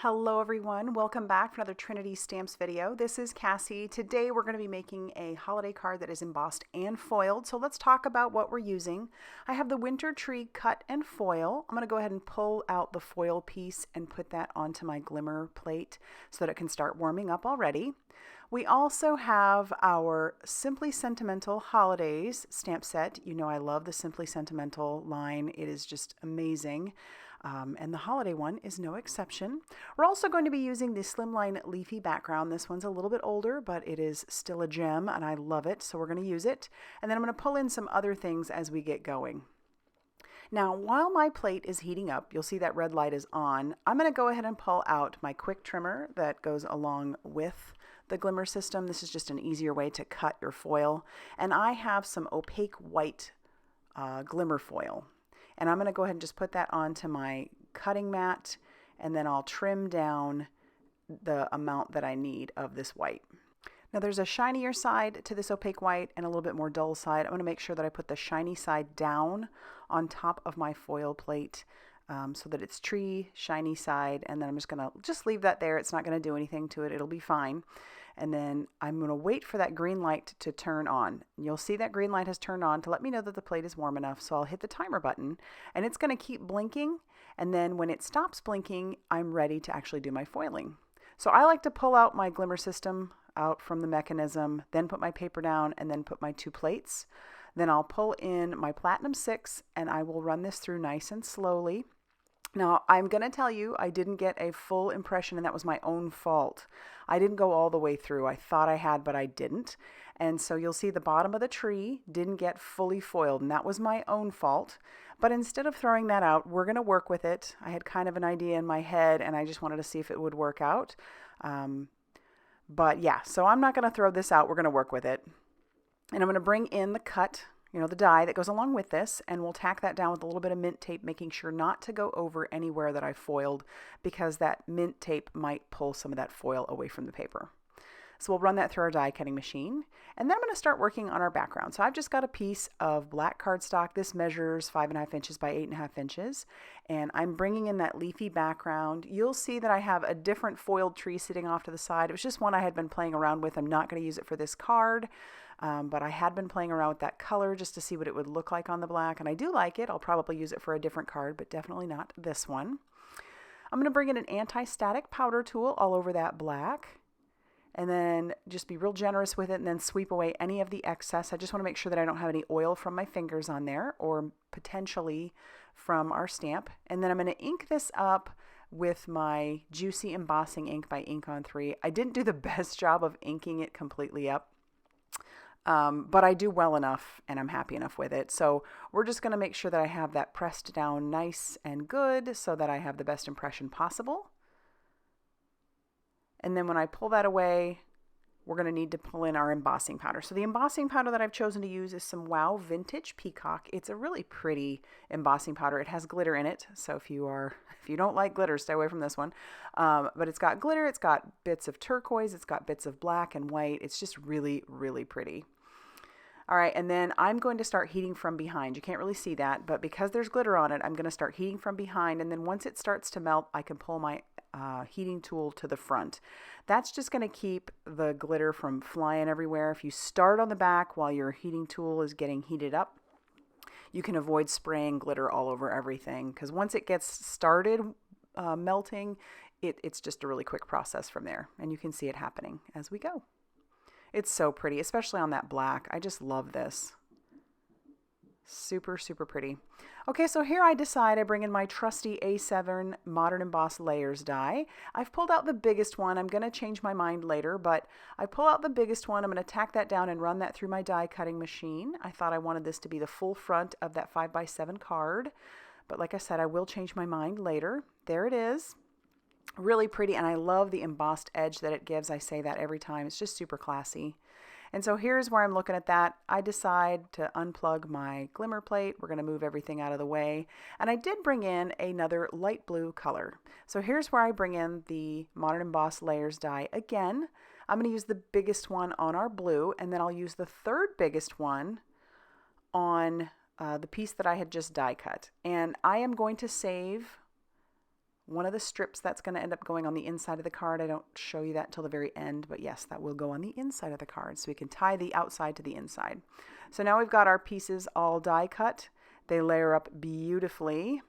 Hello everyone, welcome back for another Trinity Stamps video. This is Cassie. Today we're going to be making a holiday card that is embossed and foiled. So let's talk about what we're using. I have the winter tree cut and foil. I'm going to go ahead and pull out the foil piece and put that onto my Glimmer plate so that it can start warming up already. We also have our Simply Sentimental Holidays stamp set. You know I love the Simply Sentimental line. It is just amazing. And the holiday one is no exception. We're also going to be using the Slimline Leafy background. This one's a little bit older, but it is still a gem and I love it, so we're going to use it. And then I'm going to pull in some other things as we get going. Now, while my plate is heating up, you'll see that red light is on. I'm going to go ahead and pull out my quick trimmer that goes along with the Glimmer system. This is just an easier way to cut your foil. And I have some opaque white Glimmer foil. And I'm going to go ahead and just put that onto my cutting mat, and then I'll trim down the amount that I need of this white. Now there's a shinier side to this opaque white and a little bit more dull side. I'm going to make sure that I put the shiny side down on top of my foil plate so that it's tree, shiny side, and then I'm just going to leave that there. It's not going to do anything to it. It'll be fine. And then I'm going to wait for that green light to turn on. And you'll see that green light has turned on to let me know that the plate is warm enough. So I'll hit the timer button and it's going to keep blinking. And then when it stops blinking, I'm ready to actually do my foiling. So I like to pull out my Glimmer system out from the mechanism, then put my paper down and then put my two plates. Then I'll pull in my Platinum 6 and I will run this through nice and slowly. Now, I'm going to tell you, I didn't get a full impression, and that was my own fault. I didn't go all the way through. I thought I had, but I didn't. And so you'll see the bottom of the tree didn't get fully foiled, and that was my own fault. But instead of throwing that out, we're going to work with it. I had kind of an idea in my head, and I just wanted to see if it would work out. But yeah, so I'm not going to throw this out. We're going to work with it. And I'm going to bring in the cut, the die that goes along with this, and we'll tack that down with a little bit of mint tape, making sure not to go over anywhere that I foiled because that mint tape might pull some of that foil away from the paper. So we'll run that through our die cutting machine, and then I'm going to start working on our background. So I've just got a piece of black cardstock. This measures 5.5 inches by 8.5 inches, and I'm bringing in that leafy background. You'll see that I have a different foiled tree sitting off to the side. It was just one I had been playing around with. I'm not going to use it for this card. But I had been playing around with that color just to see what it would look like on the black, and I do like it. I'll probably use it for a different card, but definitely not this one. I'm going to bring in an anti-static powder tool all over that black, and then just be real generous with it and then sweep away any of the excess. I just want to make sure that I don't have any oil from my fingers on there or potentially from our stamp. And then I'm going to ink this up with my Juicy Embossing ink by Ink on 3. I didn't do the best job of inking it completely up. But I do well enough and I'm happy enough with it. So we're just going to make sure that I have that pressed down nice and good so that I have the best impression possible. And then when I pull that away, we're going to need to pull in our embossing powder. So the embossing powder that I've chosen to use is some Wow Vintage Peacock. It's a really pretty embossing powder. It has glitter in it. So if you don't like glitter, stay away from this one. But it's got glitter. It's got bits of turquoise. It's got bits of black and white. It's just really, really pretty. All right, and then I'm going to start heating from behind. You can't really see that, but because there's glitter on it, I'm going to start heating from behind, and then once it starts to melt, I can pull my heating tool to the front. That's just going to keep the glitter from flying everywhere. If you start on the back while your heating tool is getting heated up, you can avoid spraying glitter all over everything, because once it gets started melting, it's just a really quick process from there, and you can see it happening as we go. It's so pretty, especially on that black. I just love this. Super, super pretty. Okay, so here I bring in my trusty A7 Modern Embossed Layers die. I've pulled out the biggest one. I'm going to change my mind later, but I pull out the biggest one. I'm going to tack that down and run that through my die cutting machine. I thought I wanted this to be the full front of that 5x7 card, but like I said, I will change my mind later. There it is. Really pretty, and I love the embossed edge that it gives. I say that every time. It's just super classy. And so here's where I'm looking at that. I decide to unplug my Glimmer plate. We're going to move everything out of the way. And I did bring in another light blue color. So here's where I bring in the Modern Embossed Layers die again. I'm going to use the biggest one on our blue, and then I'll use the third biggest one on the piece that I had just die cut. And I am going to save one of the strips that's going to end up going on the inside of the card. I don't show you that until the very end, but yes, that will go on the inside of the card. So we can tie the outside to the inside. So now we've got our pieces all die cut. They layer up beautifully.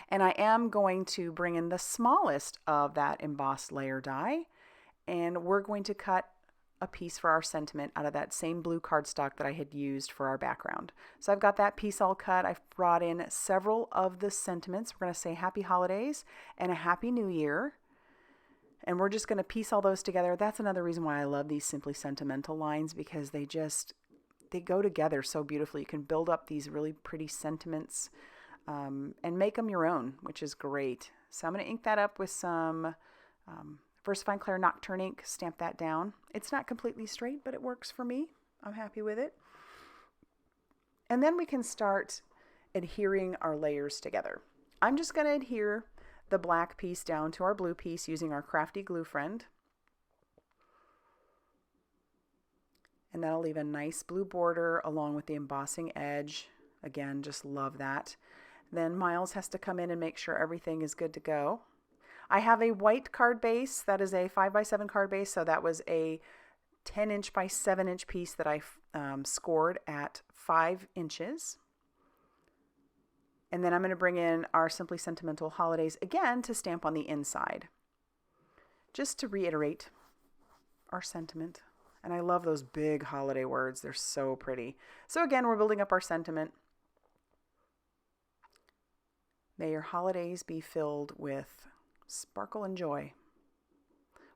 And I am going to bring in the smallest of that embossed layer die, and we're going to cut a piece for our sentiment out of that same blue cardstock that I had used for our background. So I've got that piece all cut. I've brought in several of the sentiments. We're going to say Happy Holidays and a Happy New Year. And we're just going to piece all those together. That's another reason why I love these Simply Sentimental lines, because they go together so beautifully. You can build up these really pretty sentiments and make them your own, which is great. So I'm going to ink that up with some VersaFine Clair Nocturne ink, stamp that down. It's not completely straight, but it works for me. I'm happy with it. And then we can start adhering our layers together. I'm just going to adhere the black piece down to our blue piece using our Crafty Gluefriend. And that'll leave a nice blue border along with the embossing edge. Again, just love that. Then Miles has to come in and make sure everything is good to go. I have a white card base. That is a 5x7 card base. So that was a 10" by 7" piece that I scored at 5 inches. And then I'm going to bring in our Simply Sentimental Holidays again to stamp on the inside. Just to reiterate our sentiment. And I love those big holiday words. They're so pretty. So again, we're building up our sentiment. May your holidays be filled with sparkle and joy,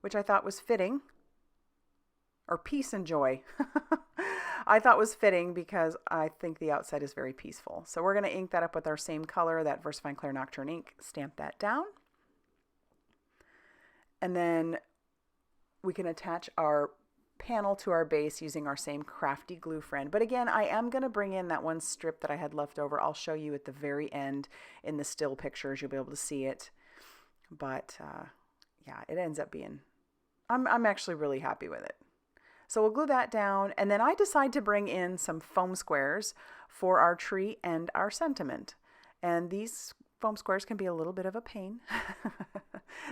which I thought was fitting, or peace and joy. I thought was fitting because I think the outside is very peaceful. So we're going to ink that up with our same color, that VersaFine Clair Nocturne ink, stamp that down. And then we can attach our panel to our base using our same Crafty Gluefriend. But again, I am going to bring in that one strip that I had left over. I'll show you at the very end in the still pictures. You'll be able to see it. But yeah, it ends up being, I'm actually really happy with it. So we'll glue that down, and then I decide to bring in some foam squares for our tree and our sentiment. And these foam squares can be a little bit of a pain.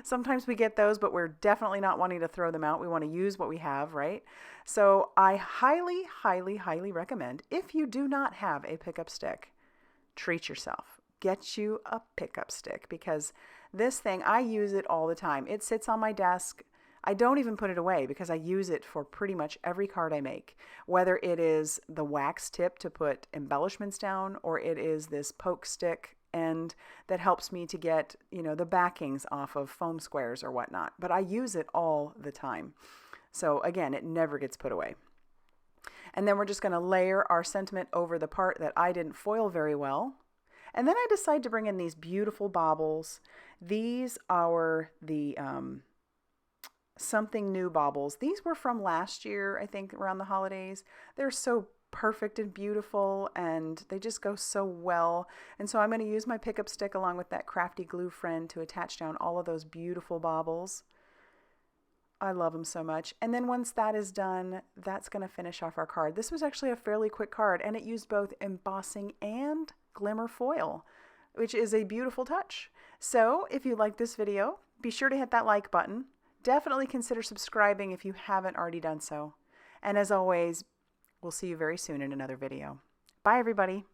Sometimes we get those, but we're definitely not wanting to throw them out. We want to use what we have, right? So I highly, highly, highly recommend, if you do not have a pickup stick, treat yourself. Get you a pickup stick, because this thing, I use it all the time. It sits on my desk. I don't even put it away because I use it for pretty much every card I make, whether it is the wax tip to put embellishments down, or it is this poke stick end that helps me to get, the backings off of foam squares or whatnot. But I use it all the time. So again, it never gets put away. And then we're just going to layer our sentiment over the part that I didn't foil very well. And then I decide to bring in these beautiful baubles. These are the Something New baubles. These were from last year, I think, around the holidays. They're so perfect and beautiful, and they just go so well. And so I'm going to use my pickup stick along with that Crafty Gluefriend to attach down all of those beautiful baubles. I love them so much. And then once that is done, that's going to finish off our card. This was actually a fairly quick card, and it used both embossing and Glimmer foil, which is a beautiful touch. So if you like this video, be sure to hit that like button. Definitely consider subscribing if you haven't already done so. And as always, we'll see you very soon in another video. Bye, everybody.